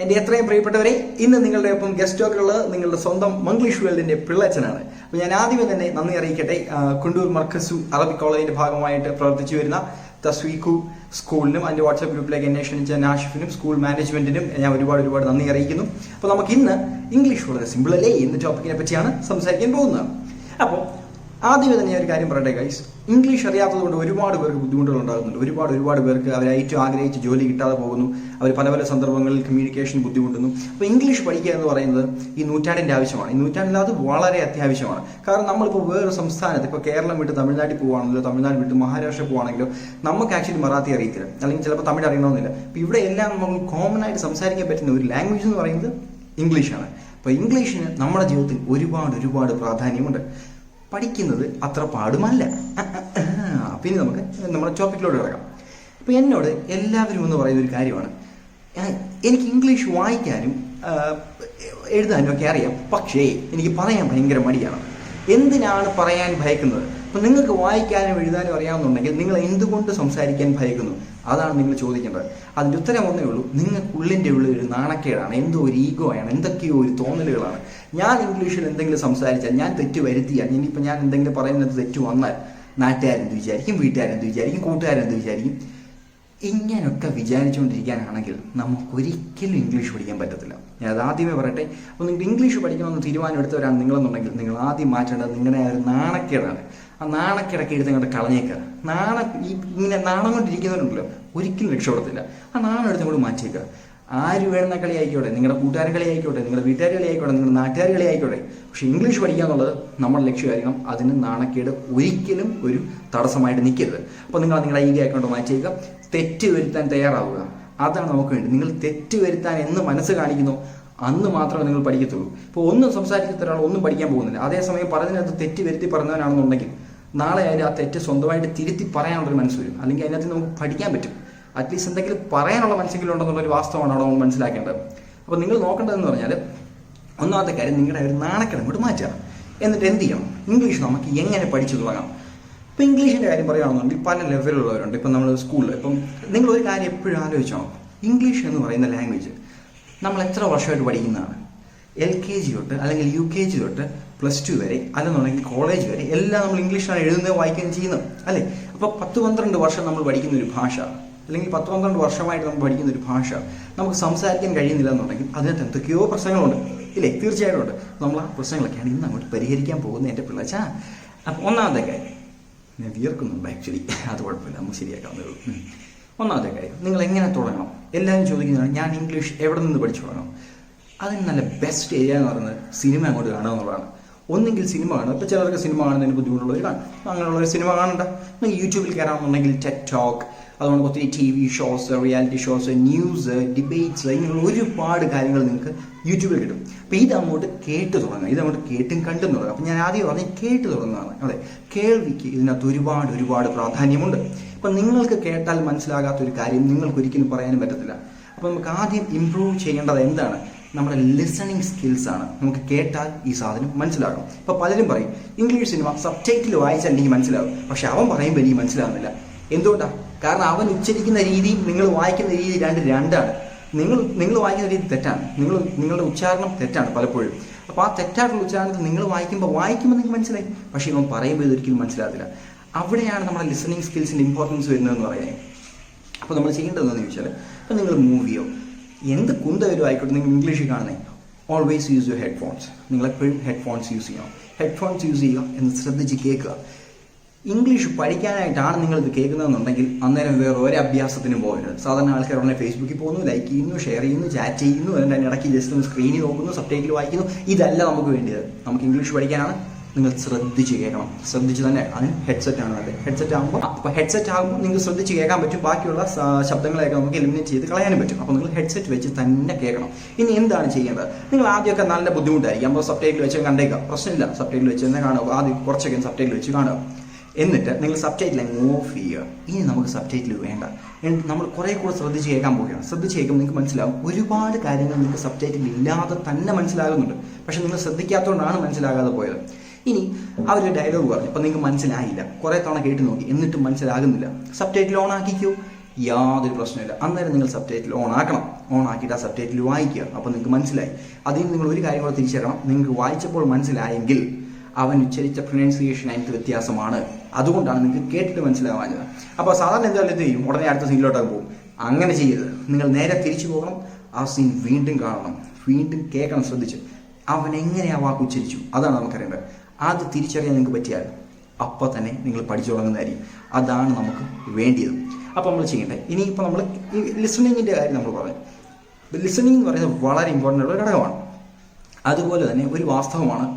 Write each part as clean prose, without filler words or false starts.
എന്റെ എത്രയും പ്രിയപ്പെട്ടവരെ, ഇന്ന് നിങ്ങളുടെ ഒപ്പം ഗസ്റ്റ് ടോക്കുള്ളത് നിങ്ങളുടെ സ്വന്തം മംഗ്ലീഷ് വേൾഡിന്റെ പിള്ളച്ചനാണ്. അപ്പോൾ ഞാൻ ആദ്യമേ തന്നെ നന്ദി അറിയിക്കട്ടെ. കുണ്ടൂർ മർക്കസു അറബിക് കോളേജിന്റെ ഭാഗമായിട്ട് പ്രവർത്തിച്ചു വരുന്ന തസ്വീഖു സ്കൂളിനും അതിന്റെ വാട്സ്ആപ്പ് ഗ്രൂപ്പിലേക്ക് എന്നെ ക്ഷണിച്ച നാഷിഫിനും സ്കൂൾ മാനേജ്മെന്റിനും ഞാൻ ഒരുപാട് നന്ദി അറിയിക്കുന്നു. അപ്പോൾ നമുക്ക് ഇന്ന് ഇംഗ്ലീഷ് വളരെ സിമ്പിൾ അല്ലേ എന്ന ടോപ്പിക്കിനെ പറ്റിയാണ് സംസാരിക്കാൻ പോകുന്നത്. അപ്പോൾ ആദ്യമേ തന്നെ ഒരു കാര്യം പറയട്ടെ ഗൈസ്, ഇംഗ്ലീഷ് അറിയാത്തത് കൊണ്ട് ഒരുപാട് പേർക്ക് ബുദ്ധിമുട്ടുകൾ ഉണ്ടാകുന്നുണ്ട്. ഒരുപാട് പേർക്ക് അവർ ഏറ്റവും ആഗ്രഹിച്ച് ജോലി കിട്ടാതെ പോകുന്നു. അവർ പല സന്ദർഭങ്ങളിൽ കമ്മ്യൂണിക്കേഷൻ ബുദ്ധിമുട്ടുന്നു. അപ്പോൾ ഇംഗ്ലീഷ് പഠിക്കുക എന്ന് പറയുന്നത് ഈ നൂറ്റാണ്ടിന്റെ ആവശ്യമാണ്. ഈ നൂറ്റാണ്ടിൽ അത് വളരെ അത്യാവശ്യമാണ്. കാരണം നമ്മളിപ്പോൾ വേറൊരു സംസ്ഥാനത്ത്, ഇപ്പോൾ കേരളം വിട്ട് തമിഴ്നാട്ടിൽ പോകുകയാണെങ്കിലോ തമിഴ്നാട് വിട്ട് മഹാരാഷ്ട്ര പോകുകയാണെങ്കിലോ നമുക്ക് ആക്ച്വലി മറാത്തി അറിയത്തില്ല, അല്ലെങ്കിൽ ചിലപ്പോൾ തമിഴ് അറിയണമെന്നില്ല. അപ്പോൾ ഇവിടെ എല്ലാം നമുക്ക് കോമൺ ആയിട്ട് സംസാരിക്കാൻ പറ്റുന്ന ഒരു ലാംഗ്വേജ് എന്ന് പറയുന്നത് ഇംഗ്ലീഷാണ്. അപ്പോൾ ഇംഗ്ലീഷിന് നമ്മുടെ ജീവിതത്തിൽ ഒരുപാട് പ്രാധാന്യമുണ്ട്. പഠിക്കുന്നത് അത്ര പാടുമല്ല. പിന്നെ നമുക്ക് നമ്മുടെ ടോപ്പിക്കിലോട്ട് കിടക്കാം. അപ്പോൾ എന്നോട് എല്ലാവരും എന്ന് പറയുന്ന ഒരു കാര്യമാണ്, എനിക്ക് ഇംഗ്ലീഷ് വായിക്കാനും എഴുതാനും ഒക്കെ അറിയാം, പക്ഷേ എനിക്ക് പറയാൻ ഭയങ്കര മടിയാണ്. എന്തിനാണ് പറയാൻ ഭയക്കുന്നത്? അപ്പം നിങ്ങൾക്ക് വായിക്കാനും എഴുതാനും അറിയാവുന്നുണ്ടെങ്കിൽ നിങ്ങൾ എന്തുകൊണ്ട് സംസാരിക്കാൻ ഭയക്കുന്നു? അതാണ് നിങ്ങൾ ചോദിക്കേണ്ടത്. അതിൻ്റെ ഉത്തരം ഒന്നേ ഉള്ളൂ, നിങ്ങൾക്കുള്ളിൻ്റെ ഉള്ളിൽ ഒരു നാണക്കേടാണ്, എന്തോ ഒരു ഈഗോ ആണ്, എന്തൊക്കെയോ ഒരു തോന്നലുകളാണ്. ഞാൻ ഇംഗ്ലീഷിൽ എന്തെങ്കിലും സംസാരിച്ചാൽ, ഞാൻ തെറ്റ് വരുത്തിയാൽ, ഇനിയിപ്പോൾ ഞാൻ എന്തെങ്കിലും പറയുന്നത് തെറ്റ് വന്നാൽ നാട്ടുകാരെന്ത് വിചാരിക്കും, വീട്ടുകാരെന്ത് വിചാരിക്കും, കൂട്ടുകാരെന്ത് വിചാരിക്കും? ഇങ്ങനെയൊക്കെ വിചാരിച്ചുകൊണ്ടിരിക്കാനാണെങ്കിൽ നമുക്കൊരിക്കലും ഇംഗ്ലീഷ് പഠിക്കാൻ പറ്റത്തില്ല. ഞാൻ അത് ആദ്യമേ പറയട്ടെ. അപ്പോൾ നിങ്ങൾ ഇംഗ്ലീഷ് പഠിക്കണമെന്ന് തീരുമാനം എടുത്തവരാണ് നിങ്ങളെന്നുണ്ടെങ്കിൽ നിങ്ങൾ ആദ്യം മാറ്റേണ്ടത് നിങ്ങളുടെ ആ ഒരു നാണക്കേടാണ്. ആ നാണക്കേടൊക്കെ എടുത്ത് ഇങ്ങോട്ട് കളഞ്ഞേക്കുക. ഇങ്ങനെ നാണം കൊണ്ടിരിക്കുന്നവരുണ്ടല്ലോ, ഒരിക്കലും രക്ഷപ്പെടത്തില്ല. ആ നാണം എടുത്ത് ഇങ്ങോട്ട് മാറ്റിയേക്കുക. ആര് വേണമെന്ന കളി ആയിക്കോട്ടെ, നിങ്ങളുടെ കൂട്ടുകാരൻ കളി ആയിക്കോട്ടെ, നിങ്ങളുടെ വീട്ടുകാർ കളി ആയിക്കോട്ടെ, നിങ്ങളുടെ നാട്ടുകാർ കളി ആയിക്കോട്ടെ, പക്ഷെ ഇംഗ്ലീഷ് പഠിക്കുക എന്നുള്ളത് നമ്മുടെ ലക്ഷ്യമായിരിക്കണം. അതിന് നാണക്കേട് ഒരിക്കലും ഒരു തടസ്സമായിട്ട് നിൽക്കരുത്. അപ്പോൾ നിങ്ങൾ നിങ്ങളുടെ ഈഗോ ആയിക്കൊണ്ട് മാറ്റിയേക്കുക. തെറ്റ് വരുത്താൻ തയ്യാറാവുക. അതാണ് നമുക്ക് വേണ്ടി. നിങ്ങൾ തെറ്റ് വരുത്താൻ എന്ന് മനസ്സ് കാണിക്കുന്നു അന്ന് മാത്രമേ നിങ്ങൾ പഠിക്കത്തുള്ളൂ. ഇപ്പോൾ ഒന്നും സംസാരിക്കാത്ത ഒരാൾ ഒന്നും പഠിക്കാൻ പോകുന്നില്ല. അതേസമയം പറഞ്ഞതിനകത്ത് തെറ്റ് വരുത്തി പറഞ്ഞവനാണെന്നുണ്ടെങ്കിൽ നാളെ അതിൽ ആ തെറ്റ് സ്വന്തമായിട്ട് തിരുത്തി പറയാനുള്ളൊരു മനസ്സ് വരും. അല്ലെങ്കിൽ അതിനകത്ത് നമുക്ക് പഠിക്കാൻ പറ്റും. അറ്റ്ലീസ്റ്റ് എന്തെങ്കിലും പറയാനുള്ള മനസ്സെങ്കിലും ഉണ്ടെന്നുള്ളൊരു വാസ്തവമാണ് അവിടെ നമ്മൾ മനസ്സിലാക്കേണ്ടത്. അപ്പോൾ നിങ്ങൾ നോക്കേണ്ടതെന്ന് പറഞ്ഞാൽ, ഒന്നാമത്തെ കാര്യം നിങ്ങളുടെ ഒരു നാണക്കേട് അങ്ങോട്ട് മാറ്റുക. എന്നിട്ട് എന്ത് ചെയ്യണം? ഇംഗ്ലീഷ് നമുക്ക് എങ്ങനെ പഠിച്ചു തുടങ്ങാം? ഇപ്പം ഇംഗ്ലീഷിൻ്റെ കാര്യം പറയുകയാണെന്നുണ്ടെങ്കിൽ പല ലെവലുള്ളവരുണ്ട്. ഇപ്പം നമ്മൾ സ്കൂളിൽ, ഇപ്പം നിങ്ങളൊരു കാര്യം എപ്പോഴും ആലോചിച്ചോ, ഇംഗ്ലീഷ് എന്ന് പറയുന്ന ലാംഗ്വേജ് നമ്മൾ എത്ര വർഷമായിട്ട് പഠിക്കുന്നതാണ്? LKG തൊട്ട് അല്ലെങ്കിൽ UKG തൊട്ട് +2 വരെ, അല്ലെന്നുണ്ടെങ്കിൽ കോളേജ് വരെ എല്ലാം നമ്മൾ ഇംഗ്ലീഷിലാണ് എഴുതുന്നത്, വായിക്കുകയും ചെയ്യുന്നത് അല്ലേ? അപ്പോൾ 10-12 വർഷം നമ്മൾ പഠിക്കുന്ന ഒരു ഭാഷ, അല്ലെങ്കിൽ 10-12 വർഷമായിട്ട് നമ്മൾ പഠിക്കുന്ന ഒരു ഭാഷ നമുക്ക് സംസാരിക്കാൻ കഴിയുന്നില്ല എന്നുണ്ടെങ്കിൽ അതിനകത്ത് എന്തൊക്കെയോ പ്രശ്നങ്ങളുണ്ട് ഇല്ലേ? തീർച്ചയായിട്ടും ഉണ്ട്. നമ്മൾ ആ പ്രശ്നങ്ങളൊക്കെയാണ് ഇന്ന് അങ്ങോട്ട് പരിഹരിക്കാൻ പോകുന്നത് എൻ്റെ പിള്ളേച്ചാ. അപ്പം ഒന്നാമത്തെ കാര്യം, ഞാൻ വിയർക്കുന്നുണ്ട് ആക്ച്വലി, അത് കുഴപ്പമില്ല, നമുക്ക് ശരിയാക്കാവുന്നേ ഉള്ളൂ. ഒന്നാമത്തെ കാര്യം, നിങ്ങൾ എങ്ങനെ തുടങ്ങണം? എല്ലാവരും ചോദിക്കുന്നതാണ്, ഞാൻ ഇംഗ്ലീഷ് എവിടെ നിന്ന് പഠിച്ചു തുടങ്ങണം? അതിന് നല്ല ബെസ്റ്റ് ഏരിയ എന്ന് പറയുന്നത് സിനിമ അങ്ങോട്ട് കാണുക എന്നുള്ളതാണ്. ഒന്നെങ്കിൽ സിനിമ കാണുക. ഇപ്പോൾ ചിലർക്ക് സിനിമ കാണുന്നതിന് ബുദ്ധിമുട്ടുള്ളവർ കാണും. അങ്ങനെയുള്ളൊരു സിനിമ കാണണ്ട. നിങ്ങൾ യൂട്യൂബിൽ കയറാമെന്നുണ്ടെങ്കിൽ ടെഡ് ടോക്ക്, അതുകൊണ്ട് ഒത്തിരി TV shows, reality shows, news, debates, ഇങ്ങനെയുള്ള ഒരുപാട് കാര്യങ്ങൾ നിങ്ങൾക്ക് യൂട്യൂബിൽ കിട്ടും. അപ്പോൾ ഇതങ്ങോട്ട് കേട്ട് തുടങ്ങുക. ഇതങ്ങോട്ട് കേട്ടും കണ്ടും തുടങ്ങുക. അപ്പം ഞാൻ ആദ്യം പറഞ്ഞ് കേട്ട് തുടങ്ങുന്നതാണ്. അതെ, കേൾവിക്ക് ഇതിനകത്ത് ഒരുപാട് പ്രാധാന്യമുണ്ട്. അപ്പം നിങ്ങൾക്ക് കേട്ടാൽ മനസ്സിലാകാത്തൊരു കാര്യം നിങ്ങൾക്ക് ഒരിക്കലും പറയാനും പറ്റത്തില്ല. അപ്പോൾ നമുക്ക് ആദ്യം ഇംപ്രൂവ് ചെയ്യേണ്ടത് എന്താണ്? നമ്മുടെ ലിസണിങ് സ്കിൽസ് ആണ്. നമുക്ക് കേട്ടാൽ ഈ സാധനം മനസ്സിലാകും. ഇപ്പോൾ പലരും പറയും ഇംഗ്ലീഷ് സിനിമ സബ്ടൈറ്റിൽ വായിച്ചാൽ എനിക്ക് മനസ്സിലാകും, പക്ഷെ അവൻ പറയുമ്പോൾ എനിക്ക് മനസ്സിലാകുന്നില്ല. എന്തുകൊണ്ടാണ്? കാരണം അവൻ ഉച്ചരിക്കുന്ന രീതിയും നിങ്ങൾ വായിക്കുന്ന രീതി രണ്ടാണ്. നിങ്ങൾ വായിക്കുന്ന രീതി തെറ്റാണ്. നിങ്ങളുടെ ഉച്ചാരണം തെറ്റാണ് പലപ്പോഴും. അപ്പോൾ ആ തെറ്റായിട്ടുള്ള ഉച്ചാരണത്തിൽ നിങ്ങൾ വായിക്കുമ്പോൾ നിങ്ങൾക്ക് മനസ്സിലായി, പക്ഷേ ഇവൻ പറയുമ്പോൾ ഇതൊരിക്കലും മനസ്സിലാകത്തില്ല. അവിടെയാണ് നമ്മുടെ ലിസണിങ് സ്കിൽസിൻ്റെ ഇമ്പോർട്ടൻസ് വരുന്നതെന്ന് പറയുന്നത്. അപ്പോൾ നമ്മൾ ചെയ്യേണ്ടതെന്ന് ചോദിച്ചാൽ, ഇപ്പോൾ നിങ്ങൾ മൂവിയോ എന്ത് കുന്തവരും ആയിക്കോട്ടെ നിങ്ങൾ ഇംഗ്ലീഷിൽ കാണുന്നത്, ഓൾവേസ് യൂസ് യുവർ ഹെഡ്ഫോൺസ്. നിങ്ങളെപ്പോഴും ഹെഡ്ഫോൺസ് യൂസ് ചെയ്യണം. ഹെഡ്ഫോൺസ് യൂസ് ചെയ്യുക, എന്ന് ശ്രദ്ധിച്ച് കേൾക്കുക. ഇംഗ്ലീഷ് പഠിക്കാനായിട്ടാണ് നിങ്ങളിത് കേൾക്കുന്നതെന്നുണ്ടെങ്കിൽ അന്നേരം വേറെ ഒരു അഭ്യാസത്തിനും പോകരുത്. സാധാരണ ആൾക്കാർ ഉടനെ ഫേസ്ബുക്കിൽ പോകുന്നു, ലൈക്ക് ചെയ്യുന്നു, ഷെയർ ചെയ്യുന്നു, ചാറ്റ് ചെയ്യുന്നു, അതിൻ്റെ ഇടയ്ക്ക് ജസ്റ്റ് ഒന്ന് സ്ക്രീനിൽ നോക്കുന്നു, സബ്ടൈറ്റിൽ വായിക്കുന്നു. ഇതല്ല നമുക്ക് വേണ്ടിയത്. നമുക്ക് ഇംഗ്ലീഷ് പഠിക്കാനാണ്. നിങ്ങൾ ശ്രദ്ധിച്ച് കേൾക്കണം. ശ്രദ്ധിച്ച് തന്നെ. അതിന് ഹെഡ്സെറ്റ് ആണ് വേണ്ടത്. ഹെഡ്സെറ്റ് ആകുമ്പോൾ നിങ്ങൾക്ക് ശ്രദ്ധിച്ച് കേൾക്കാൻ പറ്റും. ബാക്കിയുള്ള ശബ്ദങ്ങളെയൊക്കെ നമുക്ക് എലിമിനേറ്റ് ചെയ്ത് കളയാനും പറ്റും. അപ്പോൾ നിങ്ങൾ ഹെഡ്സെറ്റ് വെച്ച് തന്നെ കേൾക്കണം. ഇനി എന്താണ് ചെയ്യേണ്ടത്? നിങ്ങൾ ആദ്യമൊക്കെ നല്ല ബുദ്ധിമുട്ടായിരിക്കും. അപ്പോൾ സബ്ടൈറ്റിൽ വെച്ച് കണ്ടേക്കാം, പ്രശ്നമില്ല. സബ്ടൈറ്റിൽ വെച്ച് തന്നെ കാണുക. ആദ്യം കുറച്ചൊക്കെ സബ്ടൈറ്റിൽ വെച്ച് കാണുക. എന്നിട്ട് നിങ്ങൾ സബ്ടൈറ്റിൽ അങ്ങ് ഓഫ് ചെയ്യുക. ഇനി നമുക്ക് സബ്ടൈറ്റിൽ വേണ്ട. നമ്മൾ കുറേ കൂടെ ശ്രദ്ധിച്ച് കേൾക്കാൻ പോവുകയാണ്. ശ്രദ്ധിച്ച് കേൾക്കുമ്പോൾ നിങ്ങൾക്ക് മനസ്സിലാവും ഒരുപാട് കാര്യങ്ങൾ നിങ്ങൾക്ക് സബ്ടൈറ്റിൽ ഇല്ലാതെ തന്നെ മനസ്സിലാകുന്നുണ്ട്. പക്ഷെ നിങ്ങൾ ശ്രദ്ധിക്കാത്തതുകൊണ്ടാണ് മനസ്സിലാകാതെ പോയത്. ഇനി അവരൊരു ഡയലോഗ് പറഞ്ഞു, അപ്പം നിങ്ങൾക്ക് മനസ്സിലായില്ല, കുറേ തവണ കേട്ട് നോക്കി, എന്നിട്ടും മനസ്സിലാകുന്നില്ല. സബ്ടൈറ്റിൽ ഓൺ ആക്കിക്കോ. യാതൊരു പ്രശ്നമില്ല. അന്നേരം നിങ്ങൾ സബ് ടൈറ്റിൽ ഓൺ ആക്കണം. ഓൺ ആക്കിയിട്ട് ആ സബ് ടൈറ്റിൽ വായിക്കുക. അപ്പോൾ നിങ്ങൾക്ക് മനസ്സിലായി. അതിന് നിങ്ങൾ ഒരു കാര്യം കൂടെ തിരിച്ചറിയണം. നിങ്ങൾക്ക് വായിച്ചപ്പോൾ മനസ്സിലായെങ്കിൽ അവൻ ഉച്ചരിച്ച പ്രൊനൗൺസിയേഷൻ അതിനകത്ത് വ്യത്യാസമാണ്. അതുകൊണ്ടാണ് നിങ്ങൾക്ക് കേട്ടിട്ട് മനസ്സിലാവാഞ്ഞത്. അപ്പോൾ സാധാരണ എന്തായാലും ചെയ്യും, ഉടനെ അടുത്ത സീനിലോട്ടൊക്കെ പോകും. അങ്ങനെ ചെയ്യരുത്. നിങ്ങൾ നേരെ തിരിച്ചു പോകണം. ആ സീൻ വീണ്ടും കാണണം, വീണ്ടും കേൾക്കണം ശ്രദ്ധിച്ച്. അവൻ എങ്ങനെ ആ വാക്ക് ഉച്ചരിച്ചു, അതാണ് നമുക്കറിയേണ്ടത്. അത് തിരിച്ചറിയാൻ നിങ്ങൾക്ക് പറ്റിയാൽ അപ്പോൾ തന്നെ നിങ്ങൾ പഠിച്ചു തുടങ്ങുന്നതായിരിക്കും. അതാണ് നമുക്ക് വേണ്ടിയത്. അപ്പോൾ നമ്മൾ ചെയ്യേണ്ടത് ഇനിയിപ്പോൾ നമ്മൾ ഈ ലിസണിങ്ങിൻ്റെ കാര്യം നമ്മൾ പറഞ്ഞു. ലിസണിങ് എന്ന് പറയുന്നത് വളരെ ഇമ്പോർട്ടൻ്റ് ഉള്ള ഘടകമാണ്. അതുപോലെ തന്നെ ഒരു വാസ്തവമാണ്,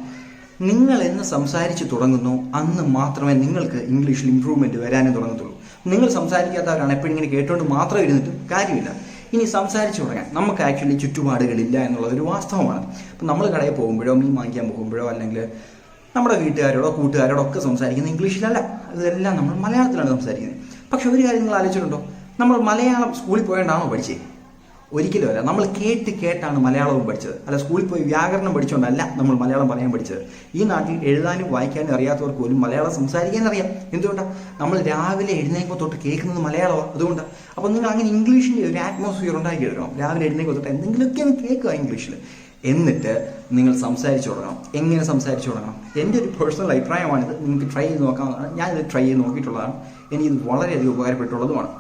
നിങ്ങൾ എന്ന് സംസാരിച്ച് തുടങ്ങുന്നു അന്ന് മാത്രമേ നിങ്ങൾക്ക് ഇംഗ്ലീഷിൽ ഇമ്പ്രൂവ്മെൻറ്റ് വരാനും തുടങ്ങത്തുള്ളൂ. നിങ്ങൾ സംസാരിക്കാത്തവരാണ് എപ്പോഴും ഇങ്ങനെ കേട്ടുകൊണ്ട് മാത്രം ഇരുന്നിട്ട് കാര്യമില്ല. ഇനി സംസാരിച്ചു തുടങ്ങാൻ നമുക്ക് ആക്ച്വലി ചുറ്റുപാടുകളില്ല എന്നുള്ളതൊരു വാസ്തവമാണ്. അപ്പം നമ്മൾ കടയിൽ പോകുമ്പോഴോ മീൻ വാങ്ങിക്കാൻ പോകുമ്പോഴോ അല്ലെങ്കിൽ നമ്മുടെ വീട്ടുകാരോടോ കൂട്ടുകാരോടോ ഒക്കെ സംസാരിക്കുന്നത് ഇംഗ്ലീഷിലല്ല, ഇതെല്ലാം നമ്മൾ മലയാളത്തിലാണ് സംസാരിക്കുന്നത്. പക്ഷെ ഒരു കാര്യം നിങ്ങൾ ആലോചിച്ചിട്ടുണ്ടോ, നമ്മൾ മലയാളം സ്കൂളിൽ പോയോണ്ടാണോ പഠിച്ചത്? ഒരിക്കലും അല്ല. നമ്മൾ കേട്ടാണ് മലയാളവും പഠിച്ചത്. അല്ല, സ്കൂളിൽ പോയി വ്യാകരണം പഠിച്ചുകൊണ്ടല്ല നമ്മൾ മലയാളം പറയാൻ പഠിച്ചത്. ഈ നാട്ടിൽ എഴുതാനും വായിക്കാനും അറിയാത്തവർക്ക് പോലും മലയാളം സംസാരിക്കാൻ അറിയാം. എന്തുകൊണ്ടാണ്? നമ്മൾ രാവിലെ എഴുന്നേൽക്കുമ്പോൾ തൊട്ട് കേൾക്കുന്നത് മലയാളമാണ്. അതുകൊണ്ടാണ്. അപ്പോൾ നിങ്ങൾ അങ്ങനെ ഇംഗ്ലീഷിൻ്റെ ഒരു ആറ്റ്മോസ്ഫിയർ ഉണ്ടാക്കി എടുക്കണം. രാവിലെ എഴുന്നേൽക്കുമ്പോൾ തൊട്ട് എന്തെങ്കിലുമൊക്കെ ഒന്ന് കേൾക്കുക ഇംഗ്ലീഷിൽ. എന്നിട്ട് നിങ്ങൾ സംസാരിച്ചു തുടങ്ങണം. എങ്ങനെ സംസാരിച്ചു തുടങ്ങണം? എൻ്റെ ഒരു പേഴ്സണൽ അഭിപ്രായമാണിത്. നിങ്ങൾക്ക് ട്രൈ ചെയ്ത് നോക്കാവുന്നതാണ്. ഞാനിത് ട്രൈ ചെയ്ത് നോക്കിയിട്ടുള്ളതാണ്. എനിക്കിത് വളരെയധികം ഉപകാരപ്പെട്ടുള്ളതുമാണ്.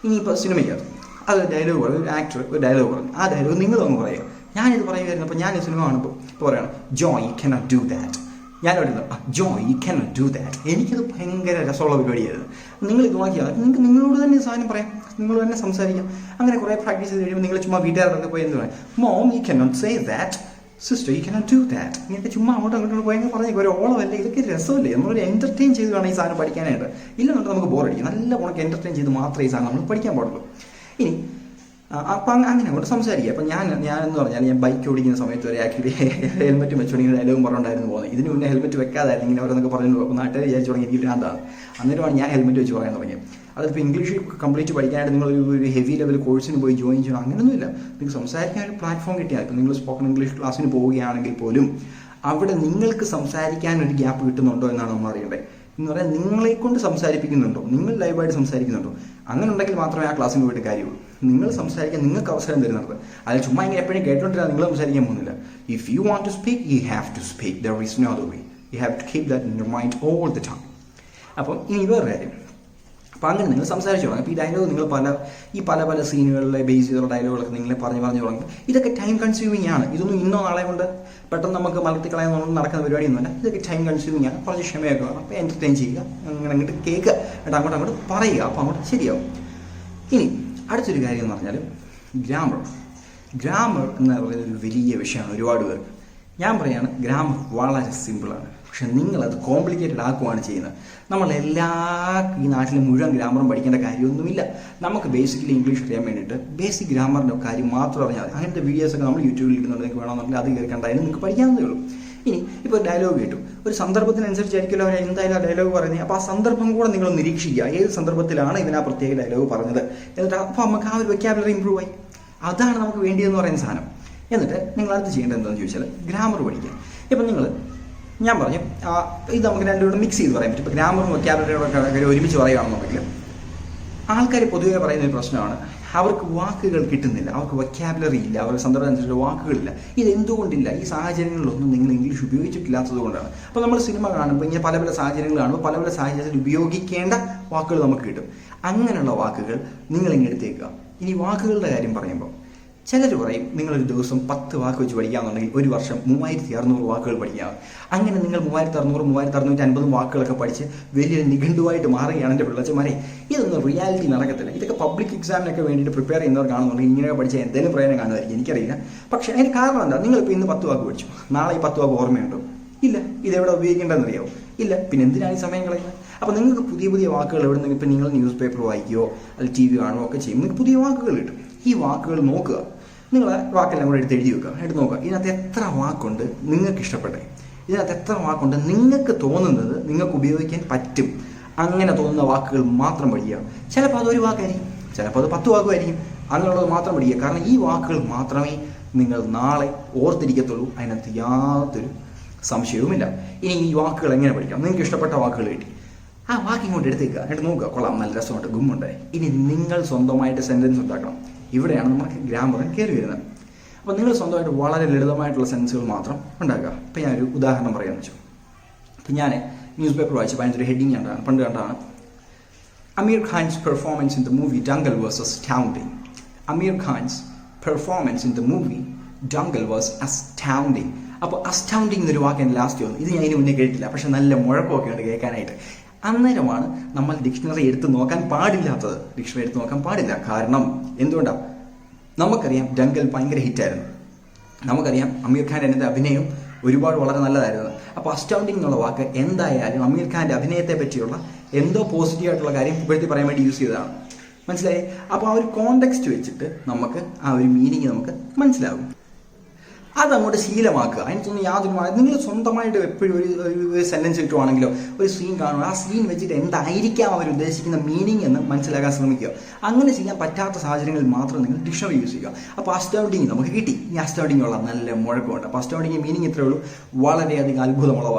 ഇനിയിപ്പോൾ സിനിമയ്ക്കകത്ത് അത് ഡയലോഗ് പറയും, ഒരു ആക്ടർ ഒരു ഡയലോഗ് പറഞ്ഞു. ആ ഡയലോഗ് നിങ്ങളൊന്ന് പറയുക. ഞാനിത് പറയുമായിരുന്നു. അപ്പോൾ ഞാൻ ഈ സിനിമ കാണുമ്പോൾ ഇപ്പോൾ പറയണം, Joy you cannot do that. ഞാൻ പറയുന്നത് Joy you cannot do that. എനിക്കത് ഭയങ്കര രസമുള്ള പരിപാടിയായിരുന്നു. നിങ്ങൾ ഇത് നോക്കിയാൽ നിങ്ങൾക്ക് നിങ്ങളോട് തന്നെ സാധനം പറയാം, നിങ്ങൾ തന്നെ സംസാരിക്കാം. അങ്ങനെ കുറേ പ്രാക്ടീസ് ചെയ്ത് കഴിയുമ്പോൾ നിങ്ങൾ ചുമ്മാ വീട്ടുകാരൊക്കെ പോയി എന്ത് പറയും, mom you cannot say that, sister you cannot do that. ഇങ്ങനത്തെ ചുമ്മാ അങ്ങോട്ടും പോയെങ്കിൽ പറഞ്ഞേക്കും. ഒരു ഓളമല്ലേ, ഇതൊക്കെ രസമല്ലേ? നമ്മളൊരു എൻ്റർടൈൻ ചെയ്ത് വേണം ഈ സാധനം പഠിക്കാനായിട്ട്. ഇല്ലെന്നുണ്ട് നമുക്ക് ബോറടിക്കും. നല്ല ഉണക്ക് എൻ്റർടൈൻ ചെയ്ത് മാത്രമേ ഈ സാധനം നമ്മൾ പഠിക്കാൻ പാടുള്ളൂ. ഇനി അപ്പം അങ്ങനെ അങ്ങോട്ട് സംസാരിക്കുക. അപ്പം ഞാനെന്ന് പറഞ്ഞാൽ ഞാൻ ബൈക്ക് ഓടിക്കുന്ന സമയത്ത് വരെ ആക്ച്വലി ഹെൽമെറ്റ് വെച്ചോണ്ടെങ്കിൽ ഡയലോഗും പറഞ്ഞുകൊണ്ടായിരുന്നു പോകുന്നത്. ഇതിന് മുന്നേ ഹെൽമെറ്റ് വെക്കാതായിരുന്നു ഇങ്ങനെ ഓരോന്നൊക്കെ പറഞ്ഞു. അപ്പോൾ നാട്ടുകാർ വിചാരിച്ചു തുടങ്ങി എനിക്ക് ഭ്രാന്താണ്. അന്നേരമാണ് ഞാൻ ഹെൽമെറ്റ് വെച്ച് പറയാൻ തുടങ്ങിയത്. അതിപ്പോൾ ഇംഗ്ലീഷ് കംപ്ലീറ്റ് പഠിക്കാനായിട്ട് നിങ്ങളൊരു ഹെവി ലെവൽ കോഴ്സിന് പോയി ജോയിൻ ചെയ്യണം, അങ്ങനെയൊന്നുമില്ല. നിങ്ങൾക്ക് സംസാരിക്കാൻ ഒരു പ്ലാറ്റ്ഫോം കിട്ടിയാൽ, ഇപ്പോൾ നിങ്ങൾ സ്പോക്കൺ ഇംഗ്ലീഷ് ക്ലാസ്സിന് പോവുകയാണെങ്കിൽ പോലും അവിടെ നിങ്ങൾക്ക് സംസാരിക്കാൻ ഒരു ഗ്യാപ്പ് കിട്ടുന്നുണ്ടോ എന്നാണ് നമ്മൾ അറിയേണ്ടത്. എന്ന് പറയാൻ നിങ്ങളെ കൊണ്ട് സംസാരിപ്പിക്കുന്നുണ്ടോ, നിങ്ങൾ ലൈവായിട്ട് സംസാരിക്കുന്നുണ്ടോ? അങ്ങനെ ഉണ്ടെങ്കിൽ മാത്രമേ ആ ക്ലാസ്സിന് പോയിട്ട് കാര്യമുള്ളൂ. നിങ്ങൾ സംസാരിക്കാൻ നിങ്ങൾക്ക് അവസരം തരുന്നത്. അതിൽ ചുമ്മാ ഇങ്ങനെ എപ്പോഴും കേട്ടോണ്ടിരുന്നാൽ നിങ്ങൾ സംസാരിക്കാൻ പോകുന്നില്ല. If you want to speak, you have to speak. There is no other way. You have to keep that in your mind all the time. അപ്പം ഇനി വേറെ കാര്യം, അപ്പോൾ അങ്ങനെ നിങ്ങൾ സംസാരിച്ചു തുടങ്ങും. അപ്പോൾ ഈ ഡയലോഗ് നിങ്ങൾ പല സീനുകളിലെ ബേസ് ചെയ്തുള്ള ഡയലോഗുകളൊക്കെ നിങ്ങൾ പറഞ്ഞു തുടങ്ങും. ഇതൊക്കെ ടൈം കൺസ്യൂമിംഗ് ആണ്. ഇതൊന്നും ഇന്നോ നാളെ കൊണ്ട് പെട്ടെന്ന് നമുക്ക് മലർത്തി കളയാൻ നടക്കുന്ന പരിപാടിയൊന്നുമല്ല. ഇതൊക്കെ ടൈം കൺസ്യൂമിംഗ് ആണ്. കുറച്ച് ക്ഷമയൊക്കെ വേണം. അപ്പോൾ എൻ്റർടൈൻ ചെയ്യുക, അങ്ങനെ അങ്ങോട്ട് കേൾക്കുക, എന്നിട്ട് അങ്ങോട്ട് പറയുക. അപ്പോൾ അങ്ങോട്ട് ശരിയാവും. ഇനി അടുത്തൊരു കാര്യം എന്ന് പറഞ്ഞാൽ ഗ്രാമർ എന്ന് പറയുന്നത് ഒരു വലിയ വിഷയമാണ് ഒരുപാട് പേർക്ക്. ഞാൻ പറയുകയാണ്, ഗ്രാമർ വളരെ സിമ്പിളാണ്. പക്ഷെ നിങ്ങളത് കോംപ്ലിക്കേറ്റഡ് ആക്കുകയാണ് ചെയ്യുന്നത്. നമ്മളെല്ലാ ഈ നാട്ടിലെ മുഴുവൻ ഗ്രാമറും പഠിക്കേണ്ട കാര്യമൊന്നുമില്ല. നമുക്ക് ബേസിക്കലി ഇംഗ്ലീഷ് അറിയാൻ വേണ്ടിയിട്ട് ബേസിക് ഗ്രാമറിൻ്റെ കാര്യം മാത്രം അറിഞ്ഞാൽ മതി. അങ്ങനത്തെ വീഡിയോസൊക്കെ നമ്മൾ യൂട്യൂബിൽ ഇടുന്നുണ്ട്. നിങ്ങൾക്ക് വേണമെന്നുണ്ടെങ്കിൽ അത് കയറി കണ്ടാലും നിങ്ങൾക്ക് പഠിക്കാവുന്നതേ ഉള്ളൂ. ഇനി ഇപ്പോൾ ഡയലോഗ് കേട്ടു, ഒരു സന്ദർഭത്തിനനുസരിച്ചായിരിക്കുമല്ലോ അവർ എന്തായാലും ആ ഡയലോഗ് പറയുന്നത്. അപ്പോൾ ആ സന്ദർഭം കൂടെ നിങ്ങൾ നിരീക്ഷിക്കുക. ഏത് സന്ദർഭത്തിലാണ് ഇതിനാ പ്രത്യേക ഡയലോഗ് പറഞ്ഞത് എന്നിട്ട് അപ്പോൾ നമുക്ക് ആ ഒരു വെക്കാബുലറി ഇമ്പ്രൂവ് ആയി. അതാണ് നമുക്ക് വേണ്ടിയെന്ന് പറയുന്ന സാധനം. എന്നിട്ട് നിങ്ങൾ അടുത്ത് ചെയ്യേണ്ടത് എന്താണെന്ന് ചോദിച്ചാൽ ഗ്രാമർ പഠിക്കുക. ഇപ്പം ഞാൻ പറഞ്ഞു ഇത് നമുക്ക് രണ്ടുകൂടെ മിക്സ് ചെയ്ത് പറയാൻ പറ്റും. ഇപ്പോൾ ഗ്രാമറും വൊക്കാബുലറിയോടൊക്കെ ഒരുമിച്ച് പറയുകയാണെന്നുണ്ടെങ്കിൽ ആൾക്കാർ പൊതുവെ പറയുന്ന ഒരു പ്രശ്നമാണ്, അവർക്ക് വാക്കുകൾ കിട്ടുന്നില്ല, അവർക്ക് വൊക്കാബുലറി ഇല്ല, അവർക്ക് സന്ദർഭം അനുസരിച്ചുള്ള വാക്കുകളില്ല. ഇതെന്തുകൊണ്ടില്ല? ഈ സാഹചര്യങ്ങളിലൊന്നും നിങ്ങൾ ഇംഗ്ലീഷ് ഉപയോഗിച്ചിട്ടില്ലാത്തത് കൊണ്ടാണ്. അപ്പോൾ നമ്മൾ സിനിമ കാണുമ്പോൾ ഇങ്ങനെ പല സാഹചര്യങ്ങൾ കാണുമ്പോൾ പല സാഹചര്യത്തിൽ ഉപയോഗിക്കേണ്ട വാക്കുകൾ നമുക്ക് കിട്ടും. അങ്ങനെയുള്ള വാക്കുകൾ നിങ്ങളിങ്ങനെ എടുത്തേക്കുക. ഇനി വാക്കുകളുടെ കാര്യം പറയുമ്പോൾ ചിലർ പറയും നിങ്ങളൊരു ദിവസം 10 വാക്ക് വെച്ച് പഠിക്കുകയാണെന്നുണ്ടെങ്കിൽ ഒരു വർഷം 3600 വാക്കുകൾ പഠിക്കാം. അങ്ങനെ നിങ്ങൾ 3600 3650 വാക്കുകളൊക്കെ പഠിച്ച് വലിയൊരു നിഘണ്ടുവായിട്ട് മാറുകയാണ് എൻ്റെ പിള്ളച്ചമാരെ. ഇതൊന്നും റിയാലിറ്റി നടക്കത്തില്ല. ഇതൊക്കെ പബ്ലിക് എക്സാമിനൊക്കെ വേണ്ടിയിട്ട് പ്രിപ്പയർ ചെയ്യുന്നവർക്കാണെന്നുണ്ടെങ്കിൽ ഇങ്ങനെയൊക്കെ പഠിച്ചാൽ എന്തെങ്കിലും പ്രയോജനം കാണുമായിരിക്കും, എനിക്കറിയില്ല. പക്ഷേ അതിന് കാരണം എന്താ? നിങ്ങളിപ്പോൾ ഇന്ന് 10 വാക്ക് പഠിച്ചു, നാളെ ഈ 10 വാക്ക് ഓർമ്മയുണ്ടോ? ഇല്ല. ഇതെവിടെ ഉപയോഗിക്കേണ്ടതെന്നറിയാമോ? ഇല്ല. പിന്നെ എന്തിനാണ് ഈ സമയം കളയുന്നത്? അപ്പോൾ നിങ്ങൾക്ക് പുതിയ വാക്കുകൾ എവിടെ നിന്ന് ഇപ്പം നിങ്ങൾ ന്യൂസ് പേപ്പർ വായിക്കുകയോ അല്ലെങ്കിൽ TV കാണുകയോ ഒക്കെ ചെയ്യും, നിങ്ങൾക്ക് പുതിയ വാക്കുകൾ കിട്ടും. ഈ വാക്കുകൾ നോക്കുക, നിങ്ങൾ വാക്കെല്ലാം കൂടെ എടുത്ത് എഴുതി വെക്കുക. എടുത്ത് നോക്കുക, ഇതിനകത്ത് എത്ര വാക്കുണ്ട് നിങ്ങൾക്ക് ഇഷ്ടപ്പെട്ടെ, ഇതിനകത്ത് എത്ര വാക്കുണ്ട് നിങ്ങൾക്ക് തോന്നുന്നത് നിങ്ങൾക്ക് ഉപയോഗിക്കാൻ പറ്റും. അങ്ങനെ തോന്നുന്ന വാക്കുകൾ മാത്രം പഠിക്കുക. ചിലപ്പോൾ അതൊരു വാക്കായിരിക്കും, ചിലപ്പോൾ അത് 10 വാക്കുമായിരിക്കും. അങ്ങനെയുള്ളത് മാത്രം പഠിക്കുക. കാരണം ഈ വാക്കുകൾ മാത്രമേ നിങ്ങൾ നാളെ ഓർത്തിരിക്കത്തുള്ളൂ. അതിനകത്ത് യാതൊരു സംശയവുമില്ല. ഇനി ഈ വാക്കുകൾ എങ്ങനെ പഠിക്കാം? നിങ്ങൾക്ക് ഇഷ്ടപ്പെട്ട വാക്കുകൾ കിട്ടി, ആ വാക്ക് ഇങ്ങോട്ട് എടുത്തേക്കുക, എന്നിട്ട് നോക്കുക, കൊള്ളാം, നല്ല രസമുണ്ട്, ഗുമ്മുണ്ട്. ഇനി നിങ്ങൾ സ്വന്തമായിട്ട് സെൻറ്റൻസ് ഉണ്ടാക്കണം. ഇവിടെയാണ് നമുക്ക് ഗ്രാമർ കയറി വരുന്നത്. അപ്പോൾ നിങ്ങൾ സ്വന്തമായിട്ട് വളരെ ലളിതമായിട്ടുള്ള സെൻസുകൾ മാത്രം ഉണ്ടാക്കുക. ഇപ്പോൾ ഞാനൊരു ഉദാഹരണം പറയാമെന്ന് വെച്ചു. അപ്പോൾ ഞാൻ ന്യൂസ് പേപ്പർ വായിച്ചപ്പോൾ അതിൻ്റെ ഒരു ഹെഡിങ് പണ്ട് കണ്ടാണ്, Amir Khan's performance in the movie Dangal was astounding. Amir Khan's performance in the movie Dangal was astounding. അപ്പോൾ അസ്റ്റൗണ്ടിങ് എന്നൊരു വാക്ക് എൻ്റെ ലാസ്റ്റ് വന്നു. ഇത് ഞാൻ ഇതിന് മുന്നേ കേട്ടില്ല, പക്ഷെ നല്ല മുഴക്കമൊക്കെ ഉണ്ട് കേൾക്കാനായിട്ട്. അന്നേരമാണ് നമ്മൾ ഡിക്ഷണറി എടുത്ത് നോക്കാൻ പാടില്ലാത്തത്. ഡിക്ഷണറി എടുത്ത് നോക്കാൻ പാടില്ല. കാരണം എന്തുകൊണ്ടാണ്? നമുക്കറിയാം ഡങ്കൽ ഭയങ്കര ഹിറ്റായിരുന്നു. നമുക്കറിയാം അമീർ ഖാൻ്റെ അതിൻ്റെ അഭിനയം ഒരുപാട് വളരെ നല്ലതായിരുന്നു. അപ്പോൾ അസ്റ്റൗണ്ടിങ് എന്നുള്ള വാക്ക് എന്തായാലും അമീർ ഖാൻ്റെ അഭിനയത്തെ പറ്റിയുള്ള എന്തോ പോസിറ്റീവായിട്ടുള്ള കാര്യം പുകഴ്ത്തി പറയാൻ വേണ്ടി യൂസ് ചെയ്തതാണ്. മനസ്സിലായി? അപ്പോൾ ആ ഒരു കോണ്ടെക്സ്റ്റ് വെച്ചിട്ട് നമുക്ക് ആ ഒരു മീനിങ് നമുക്ക് മനസ്സിലാകും. അതങ്ങോട്ട് ശീലമാക്കുക. അതിനൊന്നും യാതൊരു നിങ്ങൾ സ്വന്തമായിട്ട് എപ്പോഴും ഒരു സെൻറ്റൻസ് കിട്ടുവാണെങ്കിലോ ഒരു സീൻ കാണുക, ആ സീൻ വെച്ചിട്ട് എന്തായിരിക്കാം അവർ ഉദ്ദേശിക്കുന്ന മീനിങ് എന്ന് മനസ്സിലാക്കാൻ ശ്രമിക്കുക. അങ്ങനെ ചെയ്യാൻ പറ്റാത്ത സാഹചര്യങ്ങളിൽ മാത്രം നിങ്ങൾ ഡിക്ഷണറി യൂസ് ചെയ്യുക. അപ്പോൾ അസ്റ്റൗണ്ടിങ് നമുക്ക് കിട്ടി. ഈ അസ്റ്റൗണ്ടിങ് ഉള്ള നല്ല മുഴക്കമുണ്ട്. അപ്പോൾ അസ്റ്റൗണ്ടിങ് മീനിങ് ഇത്രയേ ഉള്ളൂ, വളരെയധികം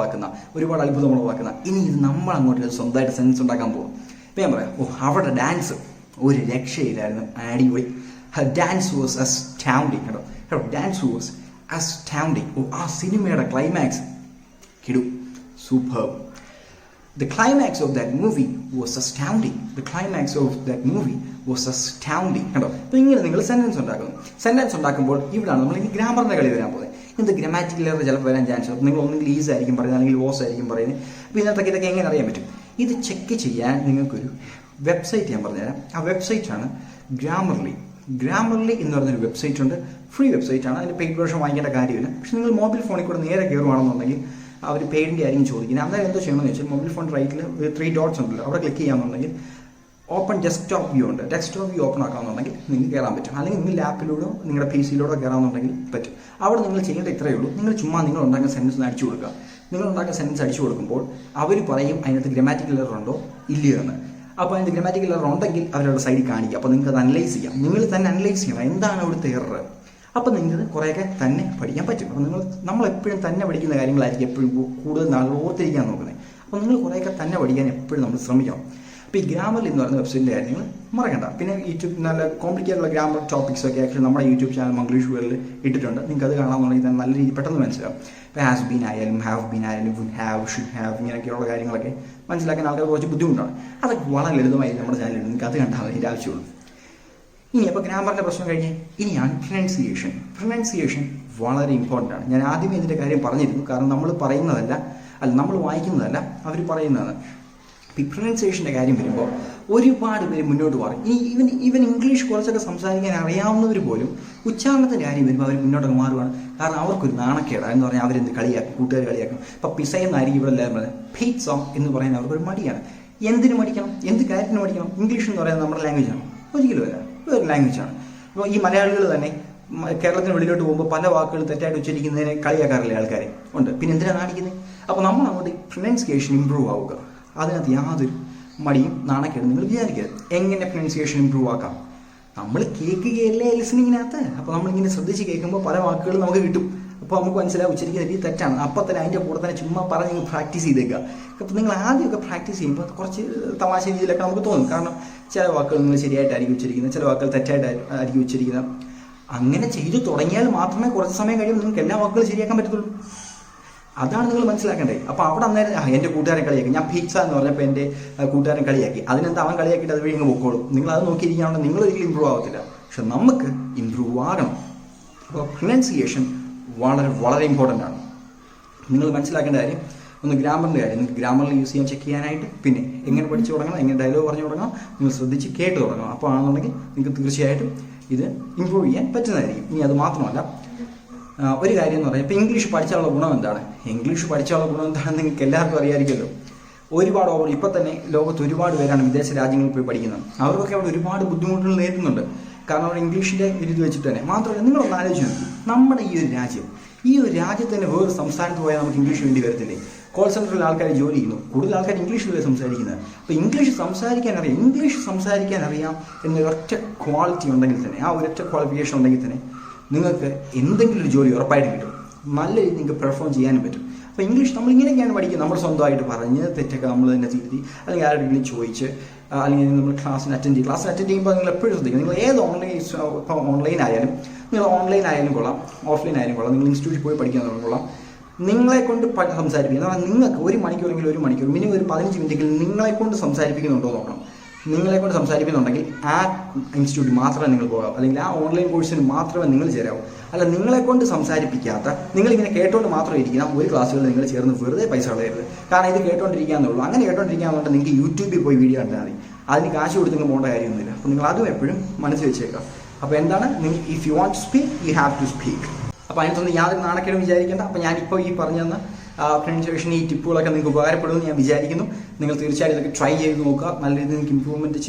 ഒരുപാട് അത്ഭുതമുളവാക്കുന്ന. ഇനി ഇത് നമ്മൾ അങ്ങോട്ട് സ്വന്തമായിട്ട് സെൻസ് ഉണ്ടാക്കാൻ പോകും. ഇപ്പം ഞാൻ പറയാം, അവിടെ ഡാൻസ് ഒരു രക്ഷയില്ലായിരുന്നു, അടിപൊളി. Dance was astounding. കേട്ടോ, ഡാൻസ് വാസ് astounding. ആ സിനിമയുടെ ക്ലൈമാക്സ് കിടു, superb. The climax of that movie was astounding. The climax of that movie was astounding. കണ്ടോ? അപ്പോൾ ഇങ്ങനെ നിങ്ങൾ സെൻറ്റൻസ് ഉണ്ടാക്കുന്നു. സെൻറ്റൻസ് ഉണ്ടാക്കുമ്പോൾ ഇവിടെയാണ് നമ്മൾ ഇനി ഗ്രാമറിൻ്റെ കളി വരാൻ പോകുന്നത്. ഇത് ഗ്രാമാറ്റിക്കൽ എറർ ചിലപ്പോൾ വരാൻ ചാൻസ് ഉണ്ട്. നിങ്ങൾ ഒന്നെങ്കിൽ ഈസ് ആയിരിക്കും പറയുന്നത്, അല്ലെങ്കിൽ വോസ് ആയിരിക്കും പറയുന്നത്. അപ്പോൾ ഇതിനകത്തൊക്കെ ഇതൊക്കെ എങ്ങനെ അറിയാൻ പറ്റും? ഇത് ചെക്ക് ചെയ്യാൻ നിങ്ങൾക്കൊരു വെബ്സൈറ്റ് ഞാൻ പറഞ്ഞുതരാം. ആ വെബ്സൈറ്റാണ് ഗ്രാമർലി എന്ന് പറഞ്ഞൊരു വെബ്സൈറ്റ് ഉണ്ട്. ഫ്രീ വെബ്സൈറ്റ് ആണ്. അതിന് പെയ്ഡ് വേർഷൻ വാങ്ങിക്കേണ്ട കാര്യമില്ല. പക്ഷെ നിങ്ങൾ മൊബൈൽ ഫോണിൽ കൂടെ നേരെ കയറുകയാണെന്നുണ്ടെങ്കിൽ അവർ പെയ്ഡിൻ്റെ ആയിരിക്കും ചോദിക്കുന്നത്. അന്നേരം എന്തോ ചെയ്യണമെന്ന് വെച്ചാൽ മൊബൈൽ ഫോൺ റൈറ്റിൽ 3 dots ഉണ്ടല്ലോ, അവിടെ ക്ലിക്ക് ചെയ്യാമെന്നുണ്ടെങ്കിൽ ഓപ്പൺ ഡെസ്ക്ടോപ്പ് വ്യൂ ഉണ്ട്. ഡെസ്ക്ടോപ്പ് വ്യൂ ഓപ്പൺ ആക്കാമെന്നുണ്ടെങ്കിൽ നിങ്ങൾക്ക് കയറാൻ പറ്റും. അല്ലെങ്കിൽ നിങ്ങൾ ലാപ്പിലൂടെ നിങ്ങളുടെ PC-യിലൂടെ കയറാമെന്നുണ്ടെങ്കിൽ പറ്റും. അവിടെ നിങ്ങൾ ചെയ്യേണ്ട ഇത്രയേ ഉള്ളൂ. നിങ്ങൾ ഉണ്ടാക്കുന്ന സെൻറ്റൻസ് അടിച്ചു കൊടുക്കുക. അടിച്ചു കൊടുക്കുമ്പോൾ അവർ പറയും അതിനകത്ത് ഗ്രാമാറ്റിക്കൽ എറർ ഉണ്ടോ ഇല്ലയോ എന്ന്. അപ്പോൾ അതിൻ്റെ ഗ്രാമാറ്റിക്കൽ എറർ ഉണ്ടെങ്കിൽ അവരുടെ സൈഡിൽ കാണിക്കുക. അപ്പോൾ നിങ്ങൾക്ക് അത് അനലൈസ് ചെയ്യാം. നിങ്ങൾ തന്നെ അനലൈസ് ചെയ്യണം എന്താണ് അവിടുത്തെ എറർ. അപ്പോൾ നിങ്ങൾക്ക് കുറേയൊക്കെ തന്നെ പഠിക്കാൻ പറ്റും. അപ്പോൾ നമ്മളെപ്പോഴും തന്നെ പഠിക്കുന്ന കാര്യങ്ങളായിരിക്കും എപ്പോഴും കൂടുതൽ നാൾ ഓർത്തിരിക്കാൻ നോക്കുന്നത്. അപ്പോൾ നിങ്ങൾ കുറേയൊക്കെ തന്നെ പഠിക്കാൻ എപ്പോഴും നമ്മൾ ശ്രമിക്കണം. അപ്പോൾ ഈ ഗ്രാമറിൽ എന്ന് പറയുന്ന വെബ്സൈറ്റിൻ്റെ കാര്യങ്ങൾ മറക്കണ്ട. പിന്നെ യൂട്യൂബ് നല്ല കോംപ്ലിക്കേറ്റുള്ള ഗ്രാമർ ടോപ്പിക്സൊക്കെ ആക്ച്വലി നമ്മുടെ യൂട്യൂബ് ചാനൽ മംഗ്ലീഷ് വേൾഡിൽ ഇട്ടിട്ടുണ്ട്. നിങ്ങൾക്ക് അത് കാണാമെന്നുണ്ടെങ്കിൽ തന്നെ നല്ല രീതിയിൽ പെട്ടെന്ന് മനസ്സിലാവും. ഇപ്പോൾ ഹാസ് ബീൻ ആയാലും ഹാവ് ബീൻ ആയാലും വുഡ് ഹാവ് ഷുഡ് ഹാവ് ഇങ്ങനെയൊക്കെയുള്ള കാര്യങ്ങളൊക്കെ മനസ്സിലാക്കാൻ ആൾക്കാർ കുറച്ച് ബുദ്ധിമുട്ടാണ്. അതൊക്കെ വളരെ ലളിതമായി നമ്മുടെ ചാനലിൽ നിങ്ങൾക്ക് അത് കണ്ടാൽ അതിൻ്റെ ആവശ്യമുള്ളൂ. ഇനി അപ്പോൾ ഗ്രാമറിൻ്റെ പ്രശ്നം കഴിഞ്ഞ് ഇനിയാണ് പ്രൊനൗൺസിയേഷൻ വളരെ ഇമ്പോർട്ടൻ്റ് ആണ്. ഞാൻ ആദ്യമേ ഇതിൻ്റെ കാര്യം പറഞ്ഞിരുന്നു. കാരണം നമ്മൾ വായിക്കുന്നതല്ല അവർ പറയുന്നതാണ്. ഈ പ്രൊനൗൺസിയേഷൻ്റെ കാര്യം വരുമ്പോൾ ഒരുപാട് പേര് മുന്നോട്ട് മാറും. ഈവൻ ഇംഗ്ലീഷ് കുറച്ചൊക്കെ സംസാരിക്കാൻ അറിയാവുന്നവർ പോലും ഉച്ചാരണത്തിൻ്റെ കാര്യം വരുമ്പോൾ അവർ മുന്നോട്ടൊക്കെ മാറുകയാണ്. കാരണം അവർക്കൊരു നാണക്കേടാണ് എന്ന് പറഞ്ഞാൽ അവരെന്ത് കളിയാക്കും, കൂട്ടുകാർ കളിയാക്കും. ഇപ്പോൾ പിസ എന്നായിരിക്കും ഇവിടെ എല്ലാവരും പറയുന്നത്. പിസ്സ എന്ന് പറയുന്നത് അവർക്കൊരു മടിയാണ്. എന്തിനു മടിക്കണം? എന്ത് കാര്യത്തിന് മടിക്കണം? ഇംഗ്ലീഷ് എന്ന് പറയുന്നത് നമ്മുടെ ലാംഗ്വേജാണ്? ഒരിക്കലുമല്ല, വേറെ ലാംഗ്വേജാണ്. ഇപ്പോൾ ഈ മലയാളികൾ തന്നെ കേരളത്തിന് വെളിയിലോട്ട് പോകുമ്പോൾ പല വാക്കുകൾ തെറ്റായിട്ട് ഉച്ചരിക്കുന്നതിനെ കളിയാക്കാറില്ല ആൾക്കാരെ ഉണ്ട്. പിന്നെ എന്തിനാണ് കാണിക്കുന്നത്? അപ്പോൾ നമ്മൾ അങ്ങോട്ട് പ്രൊനൗൺസിയേഷൻ ഇമ്പ്രൂവ് ആവുക. അതിനകത്ത് യാതൊരു മടിയും നാണക്കേടും നിങ്ങൾ വിചാരിക്കരുത്. എങ്ങനെ പ്രൊനൗൺസിയേഷൻ ഇമ്പ്രൂവ് ആക്കാം? നമ്മൾ കേൾക്കുകയല്ലേ ലിസണിങ്ങിനകത്ത്. അപ്പോൾ നമ്മളിങ്ങനെ ശ്രദ്ധിച്ച് കേൾക്കുമ്പോൾ പല വാക്കുകളും നമുക്ക് കിട്ടും. അപ്പോൾ നമുക്ക് മനസ്സിലാവും ഉച്ചരിക്കുന്ന രീതി തെറ്റാണ്. അപ്പോൾ തന്നെ അതിൻ്റെ കൂടെ തന്നെ ചുമ്മാ പറഞ്ഞ് പ്രാക്ടീസ് ചെയ്തേക്കുക. അപ്പോൾ നിങ്ങൾ ആദ്യമൊക്കെ പ്രാക്ടീസ് ചെയ്യുമ്പോൾ കുറച്ച് തമാശ രീതിയിലൊക്കെ നമുക്ക് തോന്നും. കാരണം ചില വാക്കുകൾ നിങ്ങൾ ശരിയായിട്ടായിരിക്കും ഉച്ചരിക്കുന്നത്, ചില വാക്കുകൾ തെറ്റായിട്ടായിരിക്കും ഉച്ചരിക്കുന്നത്. അങ്ങനെ ചെയ്തു തുടങ്ങിയാൽ മാത്രമേ കുറച്ച് സമയം കഴിയുമ്പോൾ നിങ്ങൾക്ക് എല്ലാ വാക്കുകളും ശരിയാക്കാൻ പറ്റത്തുള്ളൂ. അതാണ് നിങ്ങൾ മനസ്സിലാക്കേണ്ടത്. അപ്പോൾ അവിടെ അന്നേരം എൻ്റെ കൂട്ടുകാരൻ കളിയാക്കി, ഞാൻ പിസ്സ എന്ന് പറഞ്ഞപ്പോൾ എൻ്റെ കൂട്ടുകാരൻ കളിയാക്കി, അതിനെന്താ അവൻ കളിയാക്കിയിട്ട് അത് വഴി അങ്ങ് പൊക്കോളും. നിങ്ങൾ അത് നോക്കിയിരിക്കുകയാണെങ്കിൽ നിങ്ങളൊരിക്കലും ഇമ്പ്രൂവ് ആവത്തില്ല. പക്ഷെ നമുക്ക് ഇമ്പ്രൂവ് ആകണം. അപ്പോൾ പ്രൊനൗൺസിയേഷൻ വളരെ വളരെ ഇമ്പോർട്ടൻ്റ് ആണ്. നിങ്ങൾ മനസ്സിലാക്കേണ്ട കാര്യം ഒന്ന് ഗ്രാമറിൻ്റെ കാര്യം. നിങ്ങൾക്ക് ഗ്രാമറിൽ യൂസ് ചെയ്യാൻ ചെക്ക് ചെയ്യാനായിട്ട് പിന്നെ എങ്ങനെ പഠിച്ചു തുടങ്ങണം, എങ്ങനെ ഡയലോഗ് പറഞ്ഞു തുടങ്ങണം, നിങ്ങൾ ശ്രദ്ധിച്ച് കേട്ട് തുടങ്ങണം. അപ്പോൾ ആണെന്നുണ്ടെങ്കിൽ നിങ്ങൾക്ക് തീർച്ചയായിട്ടും ഇത് ഇമ്പ്രൂവ് ചെയ്യാൻ പറ്റുന്നതായിരിക്കും. ഇനി അത് മാത്രമല്ല ഒരു കാര്യം എന്ന് പറഞ്ഞാൽ ഇപ്പോൾ ഇംഗ്ലീഷ് പഠിച്ചാലുള്ള ഗുണം എന്താണെന്ന് നിങ്ങൾക്ക് എല്ലാവർക്കും അറിയാമായിരിക്കുമല്ലോ. ഒരുപാട് ഇപ്പം തന്നെ ലോകത്ത് ഒരുപാട് പേരാണ് വിദേശ രാജ്യങ്ങളിൽ പോയി പഠിക്കുന്നത്. അവർക്കൊക്കെ അവിടെ ഒരുപാട് ബുദ്ധിമുട്ടുകൾ നേരിടുന്നുണ്ട്. കാരണം അവർ ഇംഗ്ലീഷിൻ്റെ ഇത് വെച്ചിട്ട് തന്നെ. മാത്രമല്ല നിങ്ങളൊന്ന് ആലോചിച്ച് നോക്കി, നമ്മുടെ ഈ ഒരു രാജ്യത്ത് തന്നെ വേറൊരു സംസ്ഥാനത്ത് പോയാൽ നമുക്ക് ഇംഗ്ലീഷ് വേണ്ടി വരത്തില്ലേ? കോൾ സെൻറ്ററിൽ ആൾക്കാർ ജോലി ചെയ്യുന്നു, കൂടുതൽ ആൾക്കാർ ഇംഗ്ലീഷിലല്ലേ സംസാരിക്കുന്നത്. അപ്പോൾ ഇംഗ്ലീഷ് സംസാരിക്കാൻ അറിയാം എന്നൊരൊറ്റ ക്വാളിറ്റി ഉണ്ടെങ്കിൽ തന്നെ, ആ ഒരൊറ്റ ക്വാളിഫിക്കേഷൻ ഉണ്ടെങ്കിൽ തന്നെ നിങ്ങൾക്ക് എന്തെങ്കിലും ഒരു ജോലി ഉറപ്പായിട്ട് കിട്ടും. നല്ല രീതിയിൽ നിങ്ങൾക്ക് പെർഫോം ചെയ്യാനും പറ്റും. അപ്പോൾ ഇംഗ്ലീഷ് നമ്മൾ ഇങ്ങനെയൊക്കെയാണ് പഠിക്കുന്നത്. നമ്മൾ സ്വന്തമായിട്ട് പറഞ്ഞ് തെറ്റൊക്കെ നമ്മൾ തന്നെ തിരുത്തി, അല്ലെങ്കിൽ ആരുടെയെങ്കിലും ചോദിച്ച്, അല്ലെങ്കിൽ നമ്മൾ ക്ലാസ്സിന് അറ്റൻഡ് ചെയ്യുമ്പോൾ നിങ്ങൾ എപ്പോഴും ശ്രദ്ധിക്കുക. നിങ്ങൾ ഏത് ഇപ്പോൾ ഓൺലൈൻ ആയാലും കൊള്ളാം, ഓഫ്ലൈൻ ആയാലും കൊള്ളാം, നിങ്ങൾ ഇൻസ്റ്റിറ്റ്യൂട്ടിൽ പോയി പഠിക്കാൻ കൊള്ളാം, നിങ്ങളെ കൊണ്ട് സംസാരിപ്പിക്കുക എന്ന് പറഞ്ഞാൽ നിങ്ങൾക്ക് 1 മണിക്കൂറെങ്കിലും 1 മണിക്കൂർ മിനിമം ഒരു 15 മിനിറ്റെങ്കിലും നിങ്ങളെ കൊണ്ട് സംസാരിപ്പിക്കുന്നുണ്ടോ നോക്കണം. നിങ്ങളെ കൊണ്ട് സംസാരിക്കുന്നുണ്ടെങ്കിൽ ആ ഇൻസ്റ്റിറ്റ്യൂട്ടിൽ മാത്രമേ നിങ്ങൾ പോകാവൂ, അല്ലെങ്കിൽ ആ ഓൺലൈൻ കോഴ്സിന് മാത്രമേ നിങ്ങൾ ചേരാവൂ. അല്ല, നിങ്ങളെ കൊണ്ട് സംസാരിപ്പിക്കാത്ത, നിങ്ങളിങ്ങനെ കേട്ടോണ്ട് മാത്രം ഇരിക്കുന്ന ഒരു ക്ലാസ്സുകളിൽ നിങ്ങൾ ചേർന്ന് വെറുതെ പൈസ കളയരുത്. കാരണം ഇത് കേട്ടോണ്ടിരിക്കാന്നുള്ളൂ. അങ്ങനെ കേട്ടോണ്ടിരിക്കാന്നുണ്ടെങ്കിൽ നിങ്ങൾക്ക് യൂട്യൂബിൽ പോയി വീഡിയോ കണ്ടാൽ മതി. അതിന് കാശ് കൊടുത്ത് നിങ്ങൾ പോകേണ്ട കാര്യമൊന്നുമില്ല. അപ്പോൾ നിങ്ങൾ അതും എപ്പോഴും മനസ്സിൽ വെച്ചേക്കാം. അപ്പോൾ എന്താണ്, if you want to speak you have to speak. അപ്പോൾ അതിനകത്തൊന്നും യാതൊരു നാണക്കേടും വിചാരിക്കേണ്ട. അപ്പോൾ ഞാനിപ്പോൾ ഈ പറഞ്ഞു തന്ന പ്രൊനൗൺസിയേഷൻ ഈ ടിപ്പുകളൊക്കെ നിങ്ങൾക്ക് ഉപകാരപ്പെടുമെന്ന് ഞാൻ വിചാരിക്കുന്നു. നിങ്ങൾ തീർച്ചയായും ഇതൊക്കെ ട്രൈ ചെയ്ത് നോക്കുക. നല്ല രീതിയിൽ നിങ്ങൾക്ക് ഇമ്പ്രൂവ്മെൻറ്റ്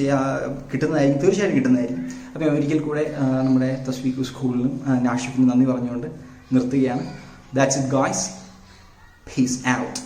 കിട്ടുന്നതായിരിക്കും, തീർച്ചയായിട്ടും കിട്ടുന്നതായിരിക്കും. അപ്പോൾ ഞാൻ ഒരിക്കൽ കൂടെ നമ്മുടെ തസ്വീഖു സ്കൂളിലും നാഷിഫിനും നന്ദി പറഞ്ഞുകൊണ്ട് നിർത്തുകയാണ്. That's it guys. Peace out.